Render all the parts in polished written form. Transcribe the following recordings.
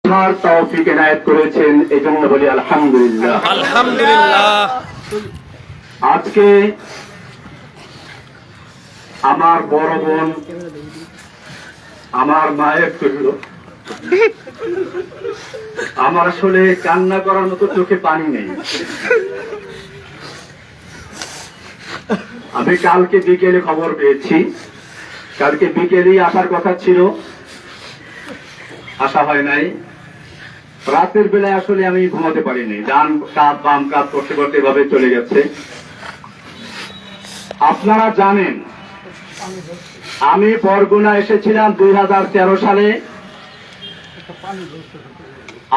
তৌফিক এনায়েত করেছেন, এই জন্য বলি আলহামদুলিল্লাহ। আলহামদুলিল্লাহ। আজকে আমার বড় বোন আমার মায়ের কইল, আমার আসলে কান্না করার মতো চোখে পানি নেই। আমি কালকে বিকেলে খবর পেয়েছি, কালকে বিকেলেই আসার কথা ছিল, আসা হয় নাই। রাতের বেলায় আসলে আমি ঘুমাতে পারিনি, ডান কাঁধ বাম কাঁধ করতে করতে এভাবে চলে গেছে। আপনারা জানেন আমি বরগুনা এসেছিলাম 2013 সালে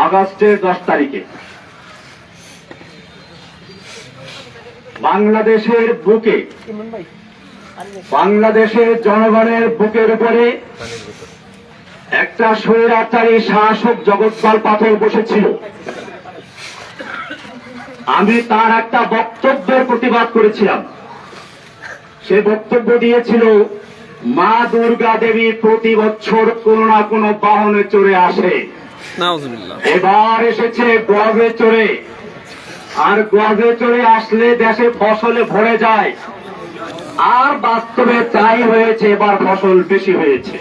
আগস্টের 10 তারিখে। বাংলাদেশের বুকে, বাংলাদেশের জনগণের বুকের উপরে একটা স্বৈরাচারী শাসক জগৎপাল পাথর বসেছিল। আমি তার একটা বক্তব্যের প্রতিবাদ করেছিলাম। সে বক্তব্য দিয়েছিল, মা দুর্গা দেবী প্রতি বছর কোন না কোন বাহনে চড়ে আসে, এবার এসেছে গজে চড়ে, আর গজে চড়ে আসলে দেশে ফসলে ভরে যায়। আর বাস্তবে তাই হয়েছে, এবার ফসল বেশি হয়েছে।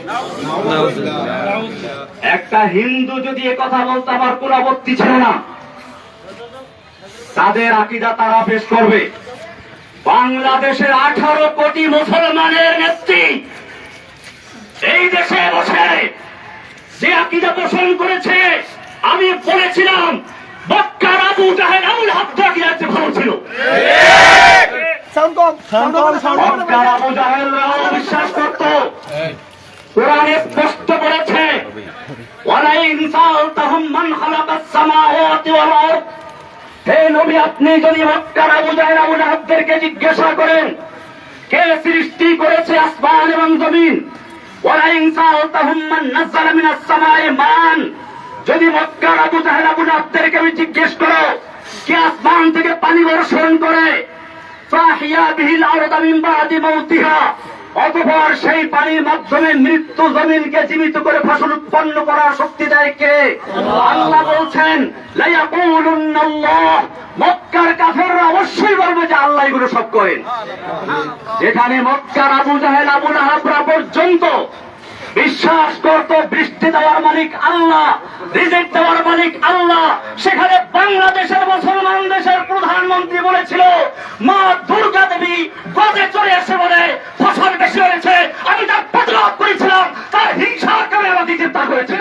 একটা হিন্দু যদি কথা বলতে আমার কোন আপত্তি ছিল না, তাদের আকীদা তারা পেশ করবে। বাংলাদেশের 18 কোটি মুসলমানের নেত্রী এই দেশে বসে যে আকীদা পোষণ করেছে, আমি বলেছিলাম মক্কার আবু জাহেল আবুল হাবদা আকীদা ভালো ছিল। মক্কার আবু জাহেলরাও বিশ্বাস করত, কোরআনে স্পষ্ট বলেছে, ওয়ালাইন সালতাহুম মান খালাকাস সামাওয়াতি ওয়াল আরদ। হে নবী, আপনি যদি মক্কার আবু জাহেল আবু লাহাবদেরকে জিজ্ঞাসা করেন কে সৃষ্টি করেছে আসমান এবং জমিন, ওয়ালাইন সালতাহুম মান নাযালা মিনাস সামাই মান, যদি মক্কার আবু জাহেল আবু লাহাবদেরকে আমি জিজ্ঞেস করো কে আসমান থেকে পানি বর্ষণ করে, ফাহিয়া বিহিল আরদ মিন বাদি মাউতিহা, অতঃপর সেই পানির মাধ্যমে মৃত্যু জমিনকে জীবিত করে ফসল উৎপন্ন করার শক্তি দেয় কে? আল্লাহ বলছেন লায়াকুলুন্নাল্লাহ। মক্কার কাফেররা অবশ্যই বলবে যে আল্লাহ এগুলো সব করেন। যেখানে মক্কার আবু জাহেল আবু লাহাবরা পর্যন্ত বিশ্বাস করত বৃষ্টি দেওয়ার মালিক আল্লাহ, রিজিক দেওয়ার মালিক আল্লাহ, সেখানে বাংলাদেশের মুসলমান দেশের প্রধানমন্ত্রী বলেছিল মা দুর্গা দেবী গজে চলে এসে বলে ফসল বেশি হয়েছে। আমি তার প্রতিবাদ করেছিলাম, তার হিংসার কারণে আমাকে গ্রেফতার করেছিল।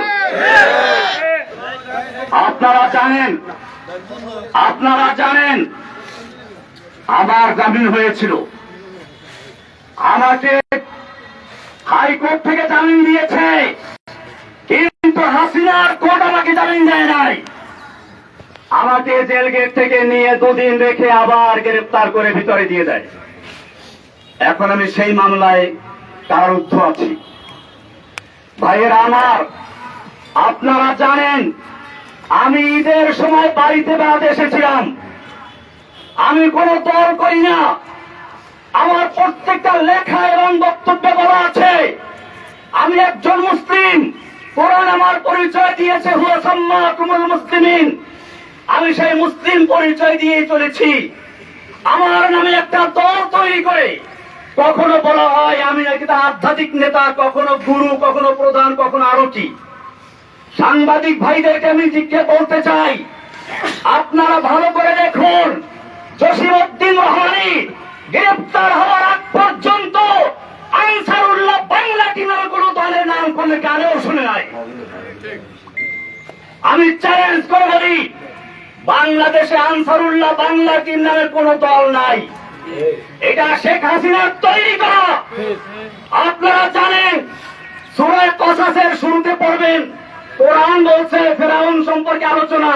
আপনারা জানেন আমার জামিন হয়েছিল, আমাকে হাইকোর্ট থেকে জামিন দিয়েছে, কিন্তু হাসিনার কোর্ট আমাকে জামিন দেয় নাই। আমাকে জেল গেট থেকে নিয়ে 2 দিন রেখে আবার গ্রেফতার করে ভিতরে দিয়ে দেয়। এখন আমি সেই মামলায় কারারুদ্ধ আছি। ভাইয়েরা আমার, আপনারা জানেন আমি ঈদের সময় বাড়িতে বেড়াতে এসেছিলাম। আমি কোন দল করি না, আমার প্রত্যেকটা লেখা এবং বক্তব্যে বলা আছে আমি একজন মুসলিম। কোরআন আমার পরিচয় দিয়েছে, হুয়া সাম্মাকুমুল মুসলিমিন। আমি সেই মুসলিম পরিচয় দিয়ে চলেছি। আমার নামে একটা দল তৈরি করে কখনো বলা হয় আমি একটা আধ্যাত্মিক নেতা, কখনো গুরু, কখনো প্রধান, কখনো আরো কি। সাংবাদিক ভাইদেরকে আমি জিজ্ঞেস বলতে চাই, আপনারা ভালো করে দেখুন, জসিমউদ্দিন রহমানী গ্রেফতার হওয়ার আগ পর্যন্ত আনসারুল্লাহ বাংলা টিমের কোন দলের নাম কোন গানেও শুনে নাই। আমি চ্যালেঞ্জ করে বলি, বাংলাদেশে আনসারুল্লাহ বাংলা টিম নামের কোন দল নাই। এটা শেখ হাসিনার তৈরি করা। আপনারা জানেন সূরা কসাসের শুরুতে পড়বেন, কোরআন বলছে ফেরাউন সম্পর্কে আলোচনা।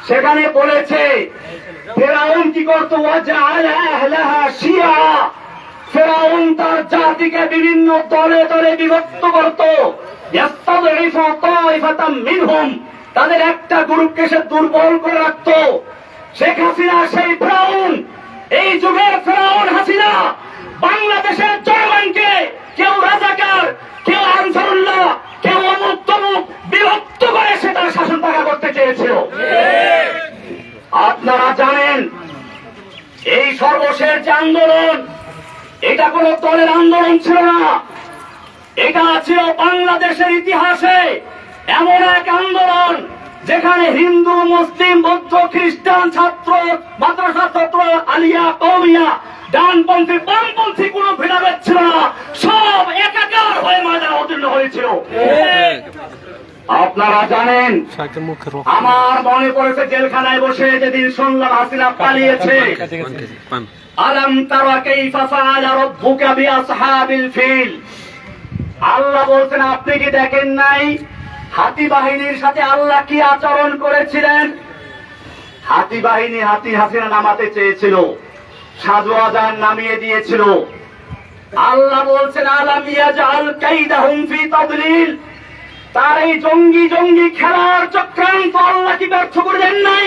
সেখানে বলেছে ফেরাউন কি করত, ওয়াজআলা আহলাহা শিয়া। ফেরাউন তার জাতিকে বিভিন্ন দলে দলে বিভক্ত করত। ইয়াস্তাযইফু তাইফাতাম মিনহুম, তাদের একটা গ্রুপকে সে দুর্বল করে রাখত। শেখ হাসিনা সেই ফেরাউন, এই যুগের ফেরাউন হাসিনা বাংলাদেশের জনগণকে কেউ রাজাকার, কেউ আনসারুল্লাহ, কেউ অমুক তমুক বিভক্ত করে সে তার শাসন চেয়েছিল। আপনারা জানেন এই সর্বশেষ যে আন্দোলন, এটা কোন দলের আন্দোলন ছিল না, এটা ছিল বাংলাদেশের ইতিহাসে এমন এক আন্দোলন যেখানে হিন্দু, মুসলিম, বৌদ্ধ, খ্রিস্টান, ছাত্র, মাদ্রাসা ছাত্র, আলিয়া, কওমিয়া, ডানপন্থী, বামপন্থী কোনো ভেদাভেদ ছিল না, সব একাকার হয়ে ময়দানে অবতীর্ণ হয়েছিল। আপনারা জানেন, আমার মনে পড়েছে জেলখানায় বসে যেদিন শুনলাম হাসিনা পালিয়েছে। আলাম তারা কাইফা ফাআলা রাব্বুকা বিআসহাবিল ফিল, আল্লাহ বলছেন আপনি কি দেখেন নাই হাতি বাহিনীর সাথে আল্লাহ কি আচরণ করেছিলেন? হাতি বাহিনী হাতি হাসিনা নামাতে চেয়েছিল, সাজু আজান নামিয়ে দিয়েছিল। আল্লাহ বলছেন আলাম ইয়াজআল কাইদাহুম ফি তাদলিল, তার এই জঙ্গি জঙ্গি খেলার চক্রান্ত আল্লাহ কি ব্যর্থ করে দেন নাই?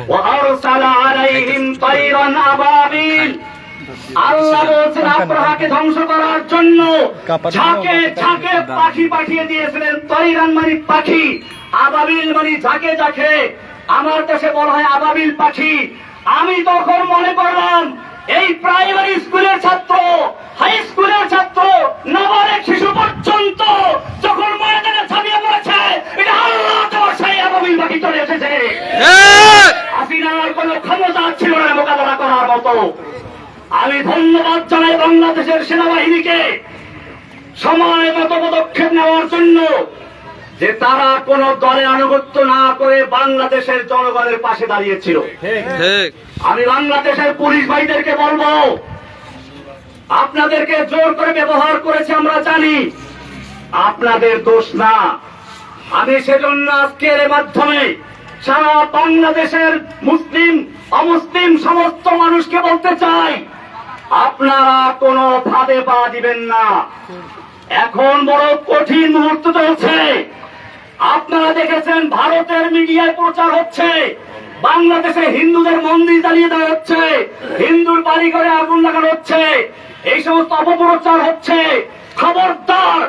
ওয়া আরসালা আলাইহিম তায়রান আবাবিল, আল্লাহ বলছেন আব্রাহাকে ধ্বংস করার জন্য ঝাঁকে ঝাঁকে পাখি পাঠিয়ে দিয়েছিলেন। তায়রান মানে পাখি, আবাবিল মানে ঝাঁকে ঝাঁকে। আমার দেশে বলা হয় আবাবিল পাখি। আমি তখন মনে করলাম এই প্রাইমারি স্কুলের ছাত্র, হাই স্কুলের ছাত্র, নাবালক শিশু পর্যন্ত যখন ময়দানে ঝাঁপিয়ে পড়েছে, এটা আল্লাহ দেওয়া সেই আবাবিল পাখি চলে এসেছে। হাসিনার কোনো ক্ষমতা ছিল না মোকাবেলা করার মতো। আমি ধন্যবাদ জানাই বাংলাদেশের সেনাবাহিনীকে সময় মতো পদক্ষেপ নেওয়ার জন্য, যে তারা কোন দলের আনুগত্য না করে বাংলাদেশের জনগণের পাশে দাঁড়িয়েছিল। আমি বাংলাদেশের পুলিশ ভাইদেরকে বলবো, আপনাদেরকে জোর করে ব্যবহার করেছে আমরা জানি, আপনাদের দোষ না। আমি সেজন্য আজকের মাধ্যমে সারা বাংলাদেশের মুসলিম অমুসলিম সমস্ত মানুষকে বলতে চাই, আপনারা কোনো ভাবে পা দিবেন না। এখন বড় কঠিন মুহূর্ত চলছে। আপনারা দেখেছেন ভারতের মিডিয়ায় প্রচার হচ্ছে বাংলাদেশে হিন্দুদের মন্দির জ্বালিয়ে দেওয়া হচ্ছে, হিন্দুর বাড়ি ঘরে আগুন লাগানো হচ্ছে, এই সমস্ত অপপ্রচার হচ্ছে। খবরদার,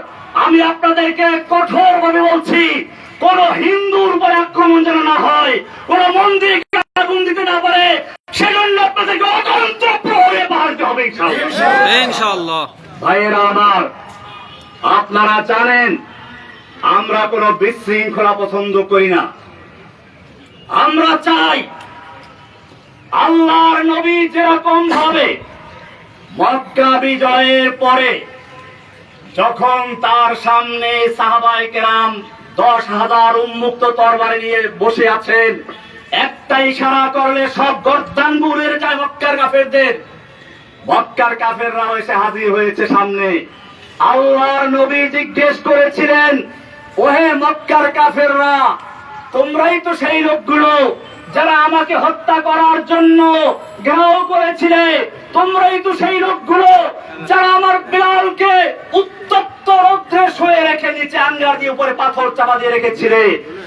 আমি আপনাদেরকে কঠোর ভাবে বলছি, কোন হিন্দুর উপরে আক্রমণ যেন না হয়, কোন মন্দির আগুন দিতে না পারে, সেজন্য আপনাদেরকে অতন্ত্র প্রহরে বাড়তে হবে ইনশাআল্লাহ। ভাইয়েরা আমার, আপনারা জানেন আমরা কোন বিশৃঙ্খলা পছন্দ করি না। আমরা চাই আল্লাহর নবী যেরকম ভাবে মক্কা বিজয়ের পরে যখন তার সামনে সাহাবায়ে কেরাম 10,000 উন্মুক্ত তরবারি নিয়ে বসে আছেন, একটা ইশারা করলে সব গর্দান বুড়ে যায় মক্কার কাফেরদের। মক্কার কাফেররা এসে হাজির হয়েছে সামনে। আল্লাহর নবী জিজ্ঞেস করেছিলেন, ওহে মক্কার কাফেররা, তোমরাই তো সেই লোকগুলো যারা আমাকে হত্যা করার জন্য ঘেরাও করেছিলে, তোমরাই তো সেই লোকগুলো যারা আমার বিলালকে উত্তপ্ত রৌদ্রে শুয়ে রেখে নিচে আঙ্গার দিয়ে উপরে পাথর চাপা দিয়ে রেখেছিলে,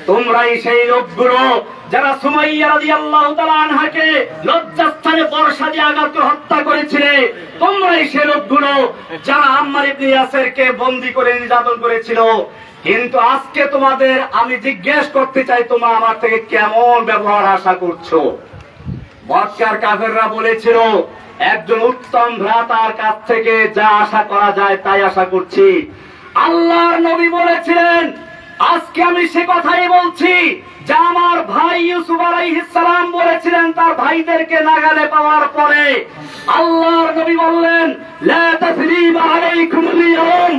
তোমরাই সেই লোকগুলো যারা সুমাইয়া রাদিয়াল্লাহু তাআলা আনহাকে লজ্জাস্থানে বর্ষা দিয়ে আঘাত করে হত্যা করেছিলে, তোমরাই সেই লোকগুলো যারা আম্মার ইবনে ইয়াসিরকে বন্দী করে নির্যাতন করেছিল। কিন্তু আজকে তোমাদের আমি জিজ্ঞেস করতে চাই, তোমরা আমার থেকে কেমন ব্যবহার আশা করছো? মক্কার কাফেররা বলেছিল, একজন উত্তম ভ্রাতার কাছ থেকে যা আশা করা যায় তাই আশা করছি। আল্লাহর নবী বলেছিলেন, আজকে আমি সে কথাই বলছি যা আমার ভাই ইউসুফ আলাইহিস সালাম বলেছিলেন তার ভাইদেরকে নাগালে পাওয়ার পরে। আল্লাহর নবী বললেন, লা তাসরিবা আলাইকুমুল ইয়াউম,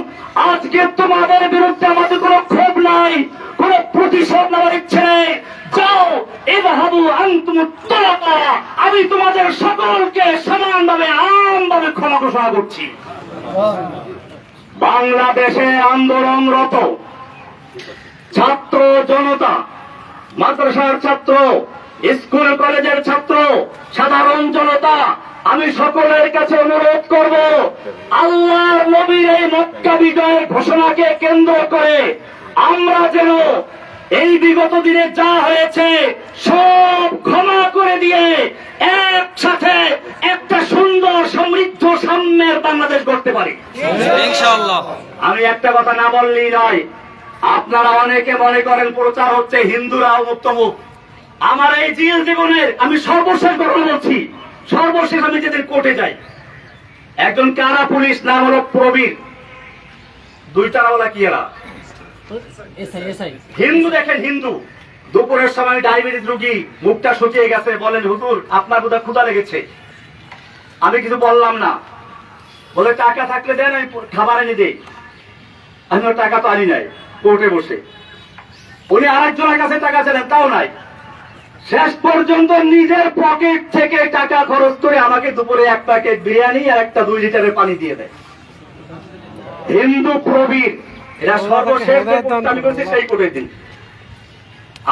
আজকে তোমাদের বিরুদ্ধে আমাদের কোনো ক্ষোভ নাই, কোনো প্রতিশোধ নেওয়ার ইচ্ছে নেই। যাও, ইযহাবু আনতুমুত তুলাকা, আমি তোমাদের সকলকে সমানভাবে আমভাবে ক্ষমা ঘোষণা করছি। বাংলাদেশে আন্দোলনরত ছাত্র জনতা, মাদ্রাসার ছাত্র, স্কুল কলেজের ছাত্র, সাধারণ জনতা, আমি সকলের কাছে অনুরোধ করব, আল্লাহর নবীর এই মক্কা বিজয়ের ঘোষণাকে কেন্দ্র করে আমরা যেন এই বিগত দিনে যা হয়েছে সব ক্ষমা করে দিয়ে একসাথে একটা সুন্দর সমৃদ্ধ সাম্যের বাংলাদেশ গড়তে পারি ইনশাআল্লাহ। আমি একটা কথা না বললেই নয়, আপনারা অনেকে মনে করেন প্রচার হচ্ছে হিন্দুরা উত্তমুখ। আমার এই জেল জীবনের আমি সর্বশেষ ঘটনা বলছি। সর্বশেষ আমি যেদিন কোর্টে যাই, একজন কারা পুলিশ, নাম হলো প্রবীর, দুইটাওয়ালা কি এরা হিন্দু, দেখেন হিন্দু। দুপুরের সময় ডায়াবেটিস রোগী, মুখটা শুকিয়ে গেছে, বলেন হুজুর আপনার বোধহয় ক্ষুধা লেগেছে। আমি কিছু বললাম না, বলে টাকা থাকলে দেন, আমি খাবার এনে দিই। আমি টাকা তো আনি নাই, কোর্টে বসে। উনি আরেকজনের কাছে টাকা চাইলেন, তাও নাই। শেষ পর্যন্ত নিজের পকেট থেকে টাকা খরচ করে আমাকে দুপুরে 1 প্যাকেট বিরিয়ানি আর একটা 2 লিটারের পানি দিয়ে দেয়। হিন্দু প্রবীর, এরা সর্বশেষ আমি বলছি সেই কোর্টের দিন।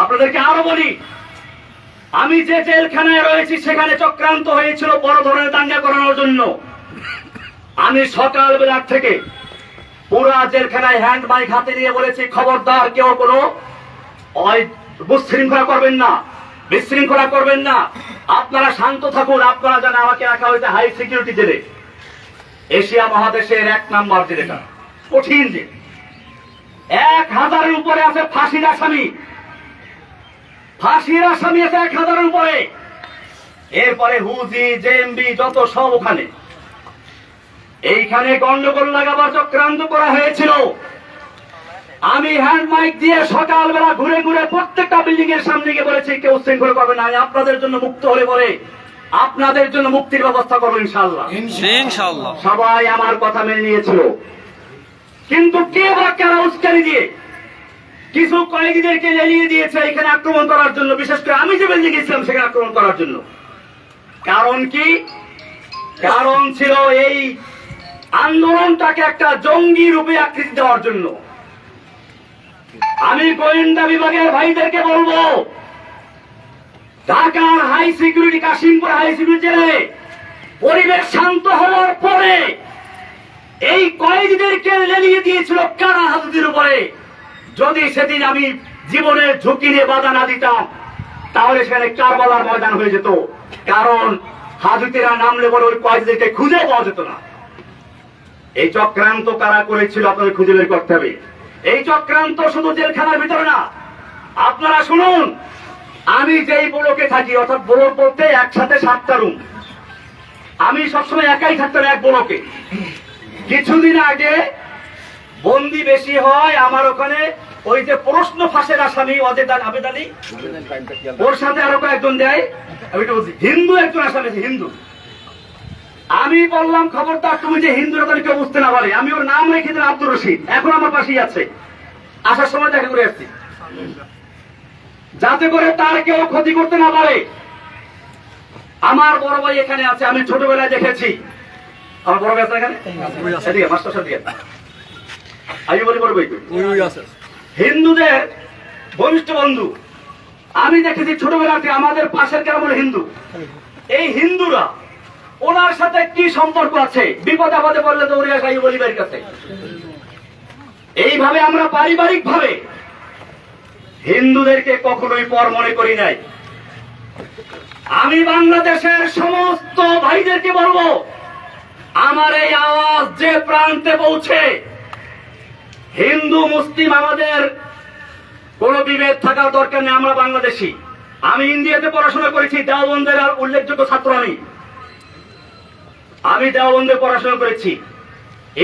আপনাদেরকে আরো বলি, আমি যে জেলখানায় রয়েছি সেখানে চক্রান্ত হয়েছিল বড় ধরনের দাঙ্গা করানোর জন্য। আমি সকালবেলা থেকে পুরা জেলখানায় হ্যান্ড মাইক হাতে নিয়ে বলেছি, খবরদার কেউ কোনো বিশৃঙ্খলা করবেন না, বিশৃঙ্খলা করবেন না, আপনারা শান্ত থাকুন। আপনারা জানেন আমাকে রাখা হয়েছে হাই সিকিউরিটি জেলে, এশিয়া মহাদেশের 1 নাম্বার জেলেটা, কঠিন জেল। 1000-এর উপরে আছে ফাঁসির আসামি, ফাঁসির আসামি আছে 1000-এর উপরে। এরপরে হুজি, জেএমবি যত সব ওখানে। এইখানে গন্ডগোল লাগাবার চক্রান্ত করা হয়েছিল। আমি হ্যান্ড মাইক দিয়ে সকালবেলা ঘুরে ঘুরে প্রত্যেকটা বিল্ডিং এর সামনে গিয়ে বলেছি, কেউ উচ্ছৃঙ্খলা করবে না, আমি আপনাদের জন্য মুক্ত হলে পরে আপনাদের জন্য মুক্তির ব্যবস্থা করবো ইনশাআল্লাহ। ইনশাআল্লাহ সবাই আমার কথা মেনে নিয়েছিল। কিন্তু কে বা কারা উস্কানি দিয়ে কিছু কয়েদিদেরকে লেলিয়ে দিয়েছে এখানে আক্রমণ করার জন্য, বিশেষ করে আমি যে বিল্ডিং গেছিলাম সেখানে আক্রমণ করার জন্য। কারণ কি? কারণ ছিল এই আন্দোলনটাকে একটা জঙ্গি রূপে আকৃতি দেওয়ার জন্য। আমি গোয়েন্দা বিভাগের ভাইদেরকে বলবো, ঢাকার high security, Kashimpur high security জেলে পরিবেশ শান্ত হওয়ার পরে এই কয়েদিদেরকে লেলিয়ে দিয়েছিল কারা হাজুদের উপরে। যদি সেদিন আমি জীবনের ঝুঁকি নিয়ে বাধা না দিতাম তাহলে সেখানে কারবালার ময়দান হয়ে যেত। কারণ হাজুতেরা নামলে বলে ওই কয়েদিদেরকে খুঁজে পাওয়া যেত না। এই চক্রান্ত কারা করেছিল আপনাদের খুঁজে বের করতে হবে। এই চক্রান্ত শুধু জেলখানার ভিতরে না, আপনারা শুনুন, আমি যেই ব্লকে থাকি, অর্থাৎ ব্লক বলতে একসাথে 7টা রুম, আমি সবসময় একাই থাকতাম এক ব্লকে। কিছুদিন আগে বন্দি বেশি হয় আমার ওখানে, ওই যে প্রশ্ন ফাঁসের আসামি অজেদান আবেদ আলী, ওর সাথে আরো কয়েকজন দেয়, হিন্দু একজন আসামি আছে, হিন্দু। আমি বললাম খবরদার তুমি যে হিন্দুরা তাদের কেউ বুঝতে না পারে। আমি ওর নাম রেখে দিলাম আব্দুর রশিদ, এখন আমার পাশেই আছে, আসার সময় দেখা করে আসছি, যাতে করে তার কেউ ক্ষতি করতে না পারে। আমার বড় ভাই এখানে আছে, আমি ছোটবেলায় দেখেছি। আমার বড় ভাই আছে এখানে, সেদিকে মাস্টার সাহেব, আমি বলি বড় ভাই হিন্দুদের ঘনিষ্ঠ বন্ধু। আমি দেখেছি ছোটবেলাতে আমাদের পাশের গ্রামের হিন্দু, এই হিন্দুরা ওনার সাথে কি সম্পর্ক আছে, বিপদ আপদে বললে তো ওরে আসাই বলি ভাইয়ের কাছে। এইভাবে আমরা পারিবারিক ভাবে হিন্দুদেরকে কখনোই পর মনে করি নাই। আমি বাংলাদেশের সমস্ত ভাইদেরকে বলবো, আমার এই আওয়াজ যে প্রান্তে পৌঁছে, হিন্দু মুসলিম আমাদের কোন বিভেদ থাকার দরকার নেই। আমরা বাংলাদেশি। আমি ইন্ডিয়াতে পড়াশোনা করেছি, দেওবন্দের উল্লেখযোগ্য ছাত্র। আমি দেওবন্দে পড়াশোনা করেছি।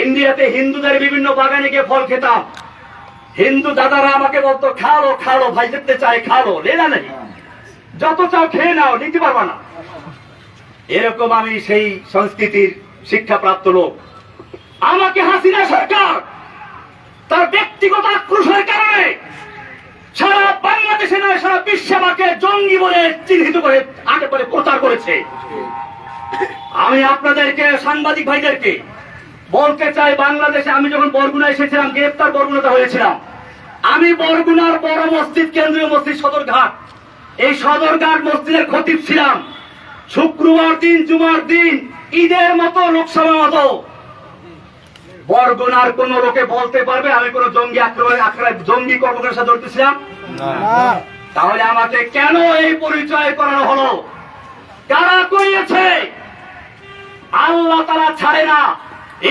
ইন্ডিয়াতে হিন্দুদের বিভিন্ন বাগানে গিয়ে ফল খেতাম। হিন্দু দাদারা আমাকে বলতো, খালো খালো ভাই, দেখতে চাই, খালো, লেলা নেই, যত চাও খেয়ে নাও, নিতে পারবা না। এরকম আমি সেই সংস্কৃতির শিক্ষাপ্রাপ্ত লোক। আমাকে হাসিনা সরকার তার ব্যক্তিগত আক্রোশের কারণে সারা বাংলাদেশে নয়, সারা বিশ্বে আমাকে জঙ্গি বলে চিহ্নিত করে আগে পরে প্রচার করেছে। আমি আপনাদেরকে, সাংবাদিক ভাইদেরকে বলতে চাই, বাংলাদেশে আমি যখন বরগুনা এসেছিলাম, গ্রেপ্তার বরগুনাতে হয়েছিলাম, আমি বরগুনার বড় মসজিদ, কেন্দ্রীয় মসজিদ সদরঘাট, এই সদরঘাট মসজিদের খতিব ছিলাম। শুক্রবার দিন, জুমার দিন, ঈদের মতো, লোকসভা মতো বরগুনার কোন লোকে বলতে পারবে আমি কোন জঙ্গি জঙ্গি কর্মকাণ্ডের সাথে জড়িত ছিলাম? তাহলে আমাকে কেন এই পরিচয় করানো হলো? কারা করিয়েছে? আল্লাহ তাআলা ছাড়ে না।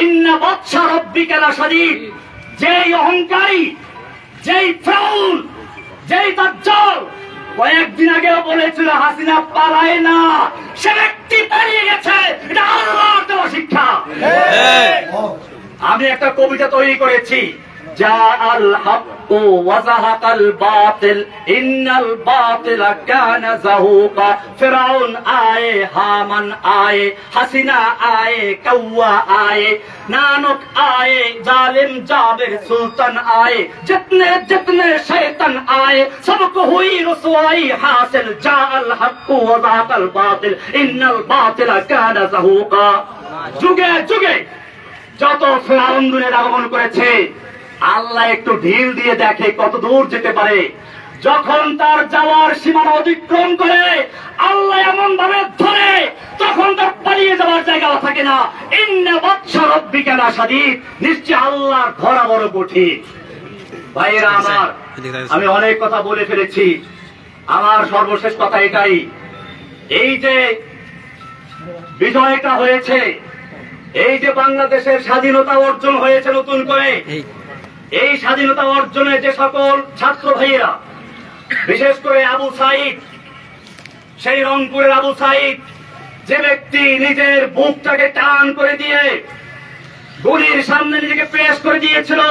ইন্না বাতশা রাব্বিকা লাশাদীদ। যে অহংকারী, যেই ফিরআউন, যেই দাজ্জাল কয়েকদিন আগেও বলেছিল হাসিনা পালায় না, সে ব্যক্তি পালিয়ে গেছে। এটা আল্লাহর দেওয়া শিক্ষা। আমি একটা কবিতা তৈরি করেছি, জাআল হাক্কু ওয়া যাহাকাল বাতিল ইন্নাল বাতিলা কানা যাহুকা। ফিরআউন আয়ে, হামান আয়ে, হাসিনা আয়ে, কাওয়া আয়ে, नानक आए, जालिम जाबिर सुल्तान आए, जितने जितने शैतान आए, सबको हुई रुसवाई हासिल। जाअल हक्कु व ज़ाक़ल बातिल इन्नल बातिला काना ज़हूक़ा। যুগে যুগে যত ফিরআউন দুনিয়ার আগমন করেছে, আল্লাহ একটু ঢিল দিয়ে দেখে কত দূর যেতে পারে। যখন তার যাওয়ার সীমানা অতিক্রম করে আল্লাহ এমন ভাবে ধরে, তখন তার পালিয়ে যাওয়ার জায়গা থাকে না। ইন্না বাতশা রাব্বিকা লাশাদীদ, নিশ্চয় আল্লাহর ধরা বড় কঠিন। ভাইরা আমার, আমি অনেক কথা বলে ফেলেছি, আমার সর্বশেষ কথা এটাই, এই যে বিজয়টা হয়েছে, এই যে বাংলাদেশের স্বাধীনতা অর্জন হয়েছে নতুন করে, এই স্বাধীনতা অর্জনে যে সকল ছাত্র ভাইয়েরা, বিশেষ করে আবু সাইদ, সেই রংপুরের আবু সাইদ, যে ব্যক্তি নিজের বুকটাকে টান করে দিয়ে গুলির সামনে নিজেকে পেশ করে দিয়েছিল,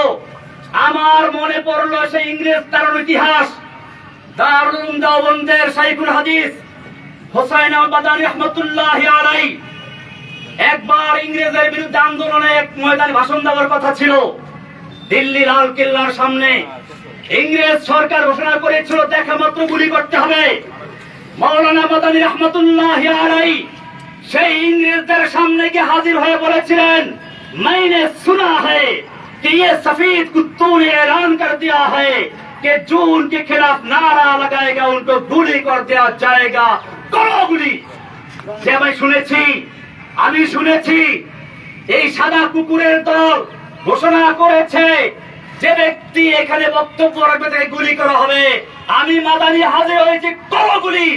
আমার মনে পড়লো সেই ইংরেজ তার ইতিহাস। দারুল উলুম দেওবন্দের শাইখুল হাদিস হোসাইন আল-মাদানী রাহমাতুল্লাহি আলাইহি একবার ইংরেজের বিরুদ্ধে আন্দোলনে এক ময়দানে ভাষণ দেওয়ার কথা ছিল। দিল্লি লাল কেল্লার সামনে ইংরেজ সরকার ঘোষণা করেছিল দেখা মাত্র গুলি করতে হবে। মাওলানা মাদানী রাহমাতুল্লাহি আলাইহি সেই ইংরেজদের সামনে গিয়ে হাজির হয়ে বলেছিলেন, मैंने सुना है कि ये सफेद कुत्तों ने ऐलान कर दिया है कि जो उनके खिलाफ नारा लगाएगा उनको गुली कर दिया जाएगा, करो गुली। যে আমি শুনেছি এই সাদা কুকুরের দল ঘোষণা করেছে যে ব্যক্তি এখানে বক্তব্য রাখবে তাকে গুলি করা হবে। আমি মাদানী হাজির হয়েছি, করো গুলি।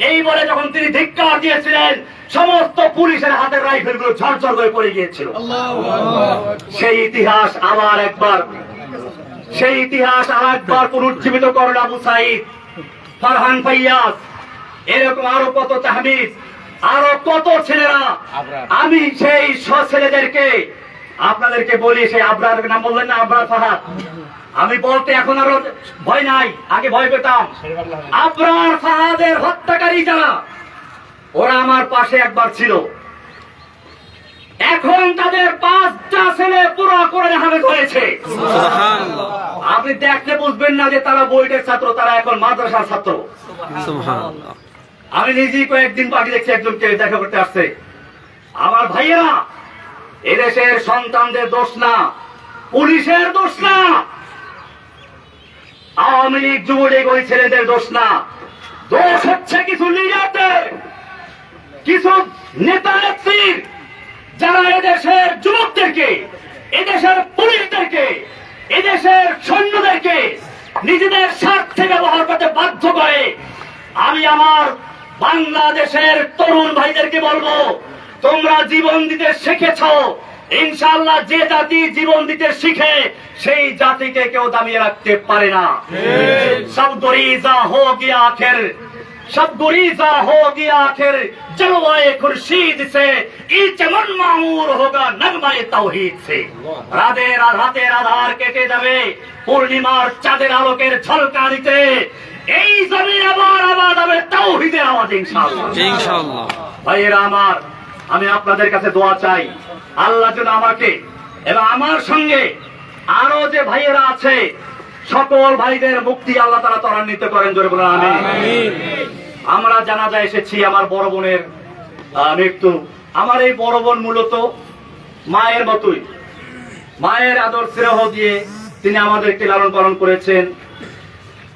এই বলে যখন তিনি ধিক্কার দিয়েছিলেন, সমস্ত পুলিশের হাতের রাইফেল গুলো ঝরঝর করে পড়ে গিয়েছিল। সেই ইতিহাস আর একবার পুনর্জীবিত করল আবু সাইদ, ফারহান ফাইয়াজ, এরকম আরো কত তাহমিদ, আরো কত ছেলেরা। আমি সেই ছেলেদেরকে আপনাদেরকে বলি, সেই আবরার নাম বললেন না, আবরার ফাহাদ, আমি বলতে এখন আরো ভয় নাই, আগে ভয় পেতাম। আবরার ফাহাদের হত্যাকারী যারা, ওরা আমার পাশে একবার ছিল, এখন তাদের 5টা ছেলে পুরো কোরআন হাফেজ হয়েছে। আপনি দেখলে বুঝবেন না যে তারা বইটের ছাত্র, তারা এখন মাদ্রাসার ছাত্র। আমি নিজেই কয়েকদিন আগে দেখছি একজনকে দেখা করতে আসছে। আমার ভাইয়েরা, এদেশের সন্তানদের দোষ না, পুলিশের দোষ না, আওয়ামী লীগ যুবলীগ ওই ছেলেদের দোষ না, দোষ হচ্ছে কিছু লিডারদের, কিছু নেতা নেত্রীর, যারা এদেশের যুবকদেরকে, এদেশের পুলিশদেরকে, এদেশের সৈন্যদেরকে নিজেদের স্বার্থে ব্যবহার করতে বাধ্য করে। আমি আমার বাংলাদেশের তরুণ ভাইদেরকে বলবো, তোমরা জীবন দিতে শিখেছ, ইনশাআল্লাহ যে জাতি জীবন দিতে শিখে সেই জাতিকে কেউ দামিয়ে রাখতে পারে না। সব গরিজা হো গিয়া আখির, सब गुरीजा हो गया आखिर जलवाए खुर्शीद से, ई चमन मामूर होगा नगमाए तौहीद से। রাতের আধার কেটে যাবে পূর্ণিমার চাঁদের আলোকের ঝলকানিতে, এই জমিন আবার আবাদ হবে তাওহীদের আওয়াজে ইনশাআল্লাহ। ভাইয়েরা আমার, আমি আপনাদের কাছে দোয়া চাই, আল্লাহ যেন আমাকে এবং আমার সঙ্গে আরো যে ভাইয়েরা আছে সকল ভাইদের মুক্তি আল্লাহ তাআলা ত্বরান্বিত করেন, জোরে বলেন আমিন। আমরা জানাজা এসেছি আমার বড় বোনের মৃত্যু। আমার এই বড় বোন মূলত মায়ের মতোই, মায়ের আদর স্নেহ দিয়ে তিনি আমাদেরকে লালন পালন করেছেন।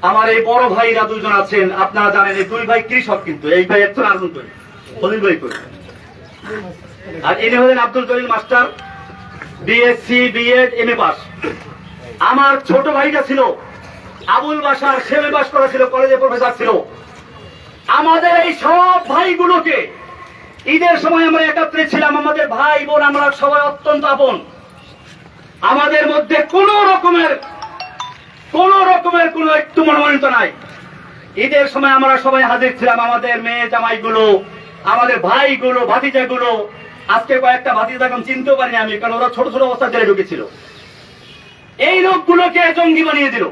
আমার এই বড় ভাইরা দুজন আছেন, আপনারা জানেন এই দুই ভাই কৃষক, কিন্তু এই ভাই একজন রাজনীতি করে, খলিল ভাই করে, আর ইনি হলেন Abdul Jalil master, BSc BEd MA pass. আমার ছোট ভাইটা ছিল আবুল বাশার, সেমে পাস করা ছিল, কলেজে প্রফেসর ছিল। আমাদের এই সব ভাইগুলোকে ঈদের সময় আমরা একত্রে ছিলাম, আমাদের ভাই বোন আমরা সবাই অত্যন্ত আপন। আমাদের মধ্যে কোন রকমের কোন রকমের কোন একটু মনোমানিত নাই। ঈদের সময় আমরা সবাই হাজির ছিলাম, আমাদের মেয়ে জামাইগুলো, আমাদের ভাইগুলো, ভাতিজাগুলো। আজকে কয়েকটা ভাতিজা এখন চিনতেও পারিনি আমি, কারণ ওরা ছোট ছোট অবস্থা জেলে ঢুকেছিল। এই লোকগুলোকে জঙ্গি বানিয়ে দিল।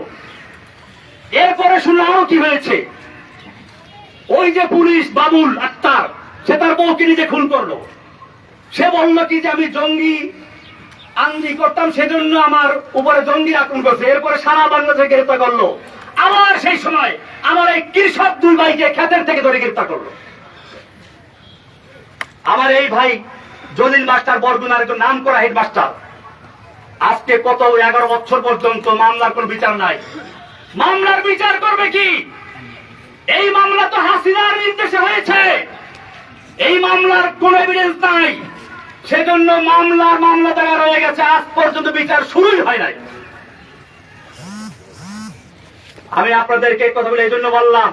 এরপরে শুনলাম আরো কি হয়েছে, ওই যে পুলিশ বাবুল আক্তার, সে তার বউকে নিজে খুন করলো। সে বললো কি যে আমি জঙ্গি আঙ্গি করতাম, সেজন্য আমার উপরে জঙ্গি আক্রমণ করছে। এরপরে সারা বাংলাদেশে গ্রেফতার করলো। আবার সেই সময় আমার এই কৃষক দুই ভাইকে ক্ষেতের থেকে ধরে গ্রেফতার করলো। আমার এই ভাই জলিল মাস্টার বরগুনার একজন নাম করা হেড মাস্টার, আজকে কত 11 বছর পর্যন্ত মামলার কোন বিচার নাই। মামলার বিচার করবে কি? এই মামলা তো হাসিনার নির্দেশে হয়েছে, এই মামলার কোন এভিডেন্স নাই, সেজন্য মামলা দ্বারা রয়ে গেছে, আজ পর্যন্ত বিচার শুরুই হয় নাই। আমি আপনাদেরকে কথা বলে এই জন্য বললাম,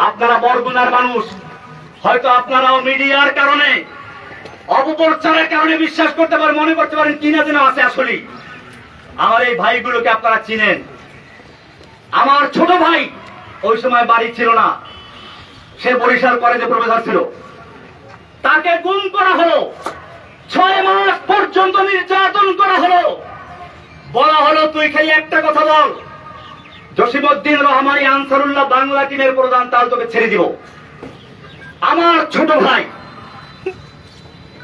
আপনারা বরগুনার মানুষ, হয়তো আপনারাও মিডিয়ার কারণে, অপপ্রচারের কারণে বিশ্বাস করতে পারেন, মনে করতে পারেন কিনা যেন আছে। আসলে আমার এই ভাইগুলোকে আপনারা চিনেন। আমার ছোট ভাই ওই সময় বাড়ি ছিল না, সে বরিশাল কলেজে প্রফেসর ছিল। তাকে গুম করা হলো, 6 মাস পর্যন্ত নির্যাতন করা হলো। বলা হলো তুই খালি একটা কথা বল, জসিমউদ্দিন রহমানী আনসারুল্লাহ বাংলা টিমের প্রধান, তাহলে তোকে ছেড়ে দিব। আমার ছোট ভাই